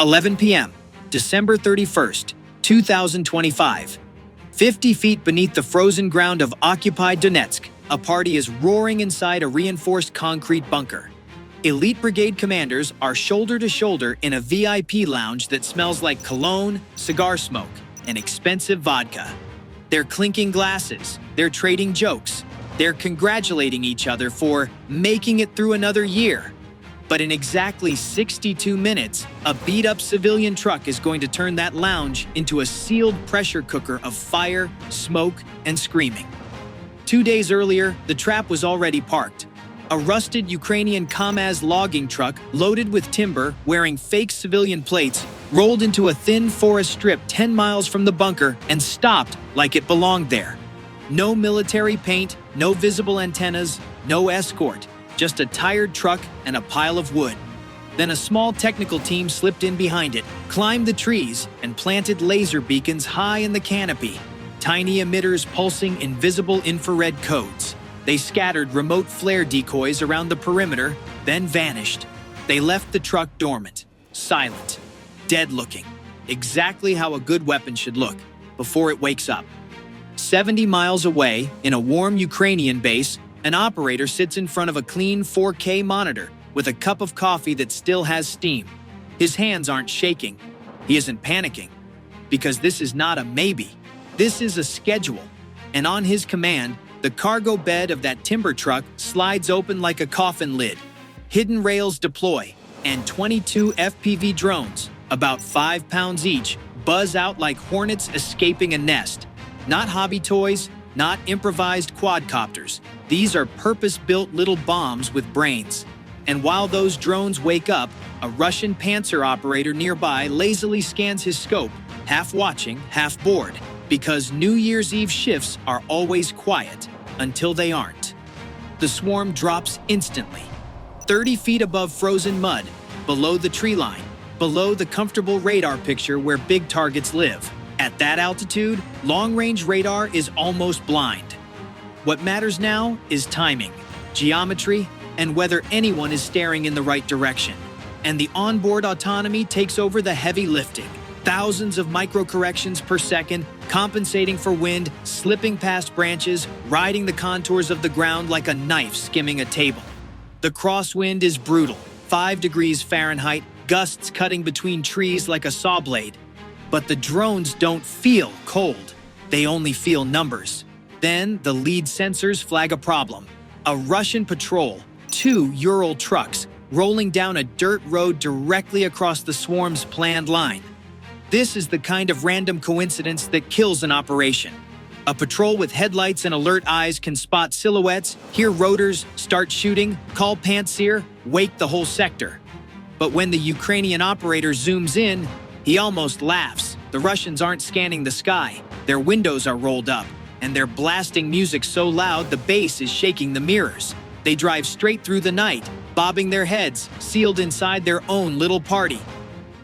11 p.m., December 31st, 2025. 50 feet beneath the frozen ground of occupied Donetsk, a party is roaring inside a reinforced concrete bunker. Elite brigade commanders are shoulder to shoulder in a VIP lounge that smells like cologne, cigar smoke, and expensive vodka. They're clinking glasses, they're trading jokes, they're congratulating each other for making it through another year. But in exactly 62 minutes, a beat-up civilian truck is going to turn that lounge into a sealed pressure cooker of fire, smoke, and screaming. 2 days earlier, the trap was already parked. A rusted Ukrainian Kamaz logging truck loaded with timber, wearing fake civilian plates, rolled into a thin forest strip 10 miles from the bunker and stopped like it belonged there. No military paint, no visible antennas, no escort. Just a tired truck and a pile of wood. Then a small technical team slipped in behind it, climbed the trees, and planted laser beacons high in the canopy. Tiny emitters pulsing invisible infrared codes. They scattered remote flare decoys around the perimeter, then vanished. They left the truck dormant, silent, dead-looking. Exactly how a good weapon should look, before it wakes up. 70 miles away, in a warm Ukrainian base, an operator sits in front of a clean 4K monitor with a cup of coffee that still has steam. His hands aren't shaking. He isn't panicking. Because this is not a maybe. This is a schedule. And on his command, the cargo bed of that timber truck slides open like a coffin lid. Hidden rails deploy, and 22 FPV drones, about 5 pounds each, buzz out like hornets escaping a nest. Not hobby toys, not improvised quadcopters. These are purpose-built little bombs with brains. And while those drones wake up, a Russian Pantsir operator nearby lazily scans his scope, half watching, half bored, because New Year's Eve shifts are always quiet until they aren't. The swarm drops instantly. 30 feet above frozen mud, below the tree line, below the comfortable radar picture where big targets live. At that altitude, long-range radar is almost blind. What matters now is timing, geometry, and whether anyone is staring in the right direction. And the onboard autonomy takes over the heavy lifting. Thousands of micro-corrections per second, compensating for wind, slipping past branches, riding the contours of the ground like a knife skimming a table. The crosswind is brutal, 5 degrees Fahrenheit, gusts cutting between trees like a saw blade. But the drones don't feel cold. They only feel numbers. Then the lead sensors flag a problem. A Russian patrol, 2 Ural trucks, rolling down a dirt road directly across the swarm's planned line. This is the kind of random coincidence that kills an operation. A patrol with headlights and alert eyes can spot silhouettes, hear rotors, start shooting, call Pantsir, wake the whole sector. But when the Ukrainian operator zooms in, he almost laughs. The Russians aren't scanning the sky. Their windows are rolled up, and they're blasting music so loud the bass is shaking the mirrors. They drive straight through the night, bobbing their heads, sealed inside their own little party.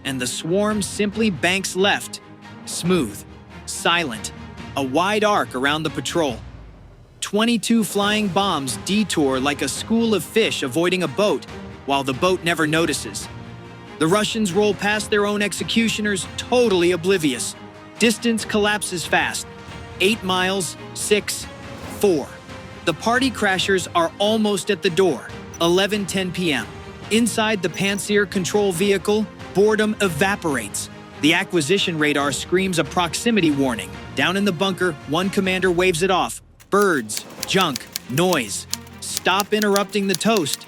And the swarm simply banks left, smooth, silent, a wide arc around the patrol. 22 flying bombs detour like a school of fish avoiding a boat, while the boat never notices. The Russians roll past their own executioners, totally oblivious. Distance collapses fast. 8 miles, 6, 4. The party crashers are almost at the door. 11:10 p.m. Inside the Pantsir control vehicle, boredom evaporates. The acquisition radar screams a proximity warning. Down in the bunker, one commander waves it off. Birds, junk, noise. Stop interrupting the toast.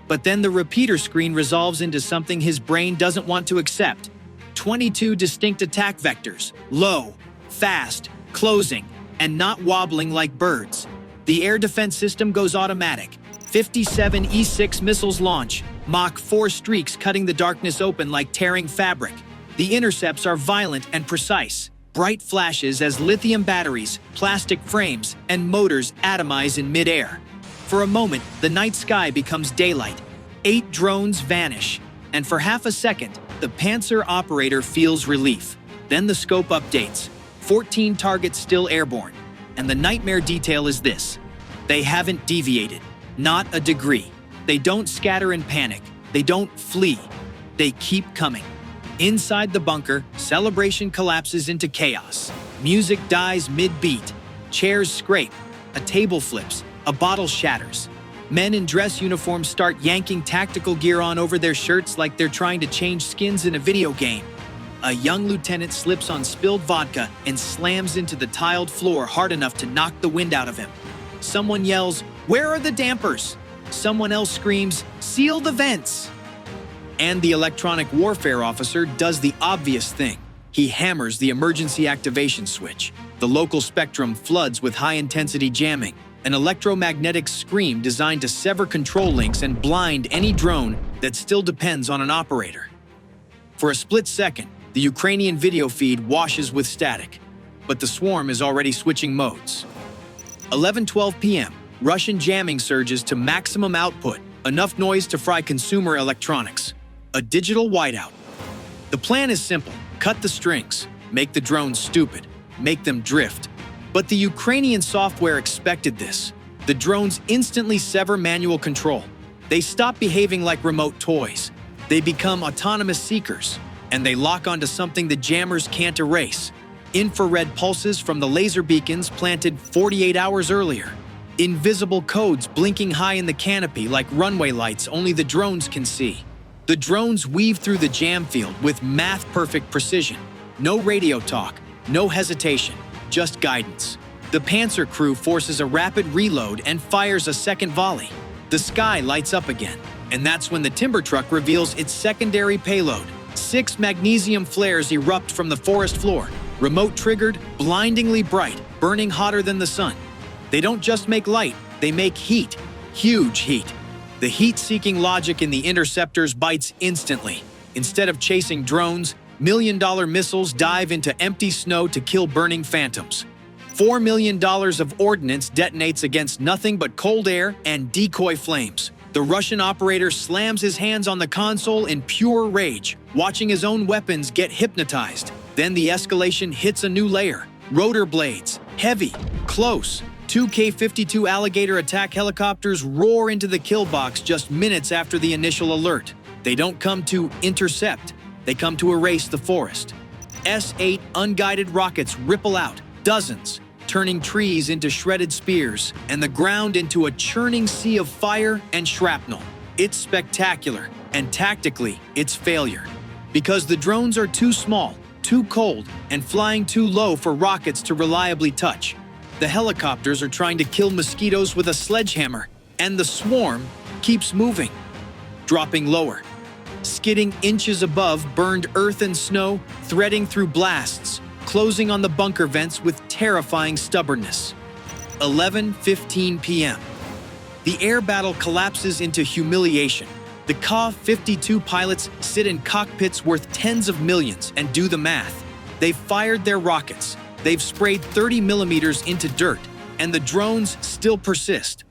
But then the repeater screen resolves into something his brain doesn't want to accept. 22 distinct attack vectors, low, fast, closing, and not wobbling like birds. The air defense system goes automatic. 57 E-6 missiles launch, Mach 4 streaks cutting the darkness open like tearing fabric. The intercepts are violent and precise. Bright flashes as lithium batteries, plastic frames, and motors atomize in midair. For a moment, the night sky becomes daylight. 8 drones vanish, and for half a second, the Pantsir operator feels relief. Then the scope updates. 14 targets still airborne. And the nightmare detail is this: they haven't deviated. Not a degree. They don't scatter in panic. They don't flee. They keep coming. Inside the bunker, celebration collapses into chaos. Music dies mid-beat. Chairs scrape. A table flips. A bottle shatters. Men in dress uniforms start yanking tactical gear on over their shirts like they're trying to change skins in a video game. A young lieutenant slips on spilled vodka and slams into the tiled floor hard enough to knock the wind out of him. Someone yells, "Where are the dampers?" Someone else screams, "Seal the vents!" And the electronic warfare officer does the obvious thing. He hammers the emergency activation switch. The local spectrum floods with high-intensity jamming, an electromagnetic scream designed to sever control links and blind any drone that still depends on an operator. For a split second, the Ukrainian video feed washes with static, but the swarm is already switching modes. 11:12 p.m., Russian jamming surges to maximum output, enough noise to fry consumer electronics. A digital whiteout. The plan is simple: cut the strings, make the drones stupid, make them drift. But the Ukrainian software expected this. The drones instantly sever manual control. They stop behaving like remote toys. They become autonomous seekers, and they lock onto something the jammers can't erase: infrared pulses from the laser beacons planted 48 hours earlier. Invisible codes blinking high in the canopy like runway lights only the drones can see. The drones weave through the jam field with math-perfect precision. No radio talk, no hesitation, just guidance. The Pantsir crew forces a rapid reload and fires a second volley. The sky lights up again, and that's when the timber truck reveals its secondary payload. 6 magnesium flares erupt from the forest floor, remote-triggered, blindingly bright, burning hotter than the sun. They don't just make light, they make heat. Huge heat. The heat-seeking logic in the interceptors bites instantly. Instead of chasing drones, million-dollar missiles dive into empty snow to kill burning phantoms. $4 million of ordnance detonates against nothing but cold air and decoy flames. The Russian operator slams his hands on the console in pure rage, watching his own weapons get hypnotized. Then the escalation hits a new layer. Rotor blades, heavy, close. 2 K-52 Alligator attack helicopters roar into the kill box just minutes after the initial alert. They don't come to intercept, they come to erase the forest. S-8 unguided rockets ripple out, dozens, turning trees into shredded spears and the ground into a churning sea of fire and shrapnel. It's spectacular, and tactically, it's failure. Because the drones are too small, too cold, and flying too low for rockets to reliably touch. The helicopters are trying to kill mosquitoes with a sledgehammer, and the swarm keeps moving, dropping lower, skidding inches above burned earth and snow, threading through blasts, closing on the bunker vents with terrifying stubbornness. 11:15 p.m. The air battle collapses into humiliation. The Ka-52 pilots sit in cockpits worth tens of millions and do the math. They've fired their rockets. They've sprayed 30 millimeters into dirt, and the drones still persist.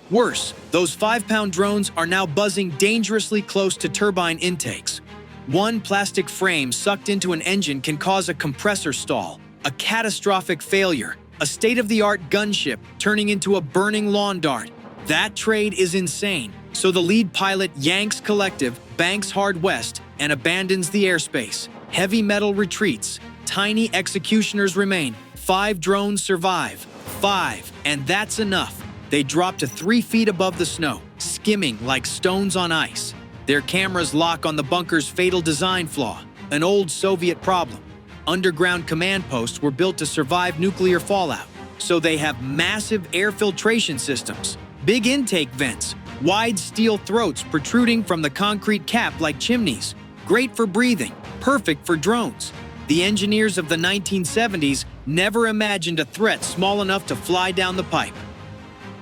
Worse, those 5-pound drones are now buzzing dangerously close to turbine intakes. One plastic frame sucked into an engine can cause a compressor stall, a catastrophic failure, a state-of-the-art gunship turning into a burning lawn dart. That trade is insane, so the lead pilot yanks collective, banks hard west, and abandons the airspace. Heavy metal retreats. Tiny executioners remain. 5 drones survive. 5, and that's enough. They drop to 3 feet above the snow, skimming like stones on ice. Their cameras lock on the bunker's fatal design flaw, an old Soviet problem. Underground command posts were built to survive nuclear fallout, so they have massive air filtration systems, big intake vents, wide steel throats protruding from the concrete cap like chimneys. Great for breathing, perfect for drones. The engineers of the 1970s never imagined a threat small enough to fly down the pipe.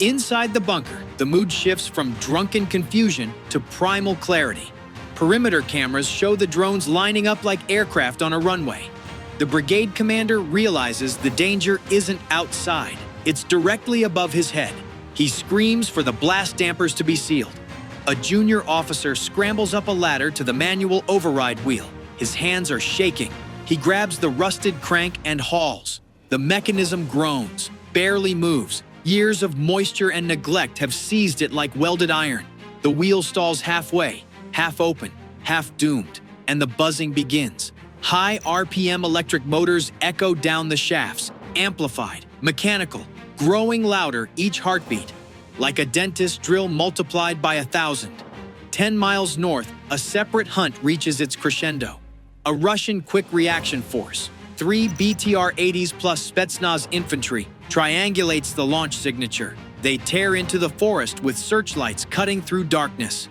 Inside the bunker, the mood shifts from drunken confusion to primal clarity. Perimeter cameras show the drones lining up like aircraft on a runway. The brigade commander realizes the danger isn't outside. It's directly above his head. He screams for the blast dampers to be sealed. A junior officer scrambles up a ladder to the manual override wheel. His hands are shaking. He grabs the rusted crank and hauls. The mechanism groans, barely moves. Years of moisture and neglect have seized it like welded iron. The wheel stalls halfway, half open, half doomed. and the buzzing begins. High RPM electric motors echo down the shafts, amplified, mechanical, growing louder each heartbeat, like a dentist drill multiplied by 1,000. 10 miles north, a separate hunt reaches its crescendo. A Russian quick reaction force, 3 BTR-80s plus Spetsnaz infantry, triangulates the launch signature. They tear into the forest with searchlights cutting through darkness.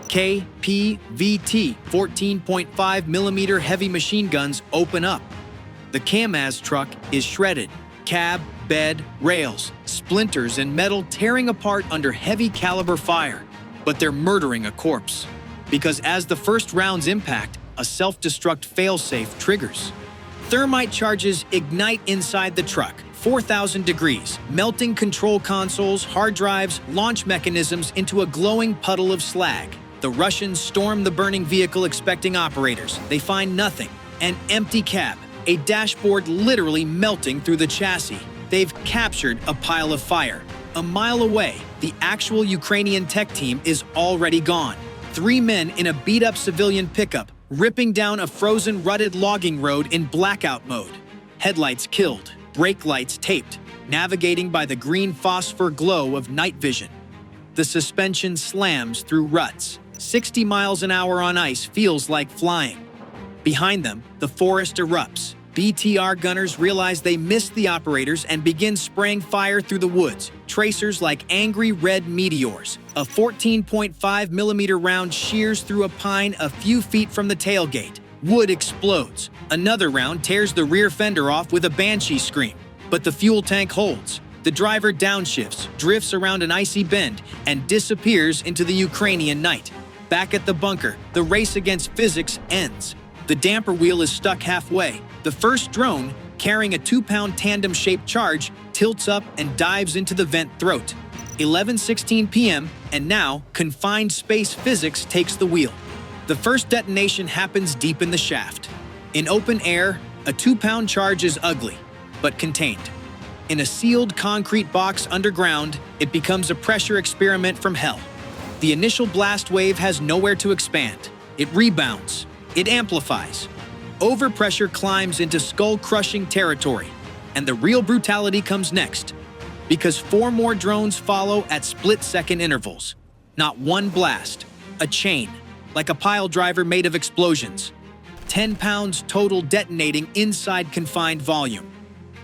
KPVT 14.5mm heavy machine guns open up. The Kamaz truck is shredded. Cab, bed, rails, splinters, and metal tearing apart under heavy caliber fire. But they're murdering a corpse. Because as the first rounds impact, a self-destruct failsafe triggers. Thermite charges ignite inside the truck, 4,000 degrees, melting control consoles, hard drives, launch mechanisms into a glowing puddle of slag. The Russians storm the burning vehicle expecting operators. They find nothing. An empty cab, a dashboard literally melting through the chassis. They've captured a pile of fire. A mile away, the actual Ukrainian tech team is already gone. 3 men in a beat-up civilian pickup, ripping down a frozen, rutted logging road in blackout mode. Headlights killed, brake lights taped, navigating by the green phosphor glow of night vision. The suspension slams through ruts. 60 miles an hour on ice feels like flying. Behind them, the forest erupts. BTR gunners realize they missed the operators and begin spraying fire through the woods, tracers like angry red meteors. A 14.5mm round shears through a pine a few feet from the tailgate. Wood explodes. Another round tears the rear fender off with a banshee scream. But the fuel tank holds. The driver downshifts, drifts around an icy bend, and disappears into the Ukrainian night. Back at the bunker, the race against physics ends. The damper wheel is stuck halfway. The first drone, carrying a 2-pound tandem-shaped charge, tilts up and dives into the vent throat. 11:16 p.m., and now confined space physics takes the wheel. The first detonation happens deep in the shaft. In open air, a 2-pound charge is ugly, but contained. In a sealed concrete box underground, it becomes a pressure experiment from hell. The initial blast wave has nowhere to expand. It rebounds. It amplifies. Overpressure climbs into skull-crushing territory. And the real brutality comes next. Because 4 more drones follow at split-second intervals. Not one blast. A chain. Like a pile driver made of explosions. 10 pounds total detonating inside confined volume.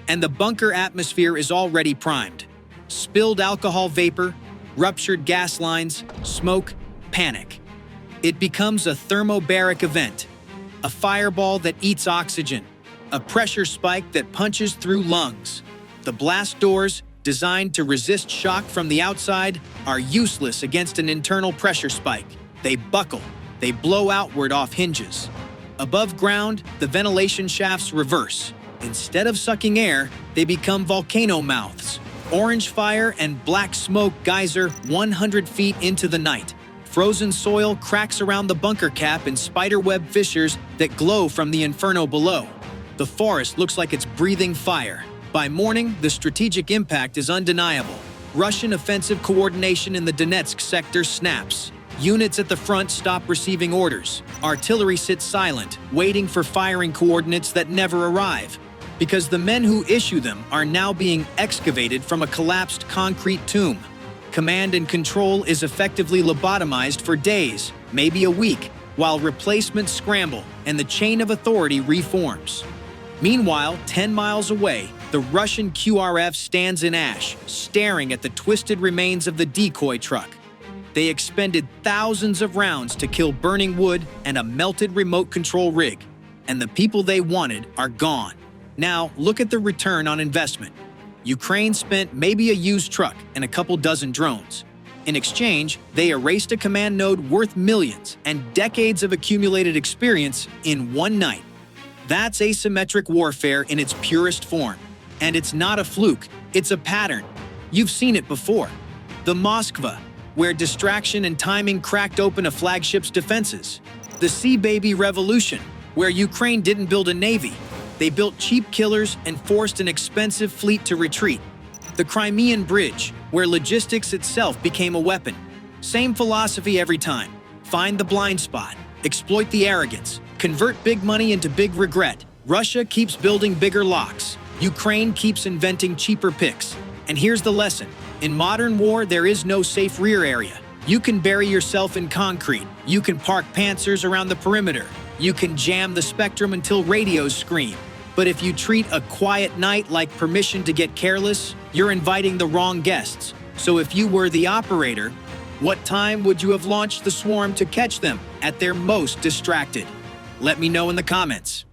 And the bunker atmosphere is already primed. Spilled alcohol vapor, ruptured gas lines, smoke, panic. It becomes a thermobaric event, a fireball that eats oxygen, a pressure spike that punches through lungs. The blast doors, designed to resist shock from the outside, are useless against an internal pressure spike. They buckle, they blow outward off hinges. Above ground, the ventilation shafts reverse. Instead of sucking air, they become volcano mouths. Orange fire and black smoke geyser 100 feet into the night. Frozen soil cracks around the bunker cap in spiderweb fissures that glow from the inferno below. The forest looks like it's breathing fire. By morning, the strategic impact is undeniable. Russian offensive coordination in the Donetsk sector snaps. Units at the front stop receiving orders. Artillery sits silent, waiting for firing coordinates that never arrive. Because the men who issue them are now being excavated from a collapsed concrete tomb. Command and control is effectively lobotomized for days, maybe a week, while replacements scramble and the chain of authority reforms. Meanwhile, 10 miles away, the Russian QRF stands in ash, staring at the twisted remains of the decoy truck. They expended thousands of rounds to kill burning wood and a melted remote control rig, and the people they wanted are gone. Now, look at the return on investment. Ukraine spent maybe a used truck and a couple dozen drones. In exchange, they erased a command node worth millions and decades of accumulated experience in one night. That's asymmetric warfare in its purest form. And it's not a fluke, it's a pattern. You've seen it before. The Moskva, where distraction and timing cracked open a flagship's defenses. The Sea Baby Revolution, where Ukraine didn't build a navy. They built cheap killers and forced an expensive fleet to retreat. The Crimean Bridge, where logistics itself became a weapon. Same philosophy every time. Find the blind spot, Exploit the arrogance. Convert big money into big regret. Russia keeps building bigger locks. Ukraine keeps inventing cheaper picks. And here's the lesson. In modern war, there is no safe rear area. You can bury yourself in concrete. You can park Pantsirs around the perimeter. You can jam the spectrum until radios scream. But if you treat a quiet night like permission to get careless, you're inviting the wrong guests. So if you were the operator, what time would you have launched the swarm to catch them at their most distracted? Let me know in the comments.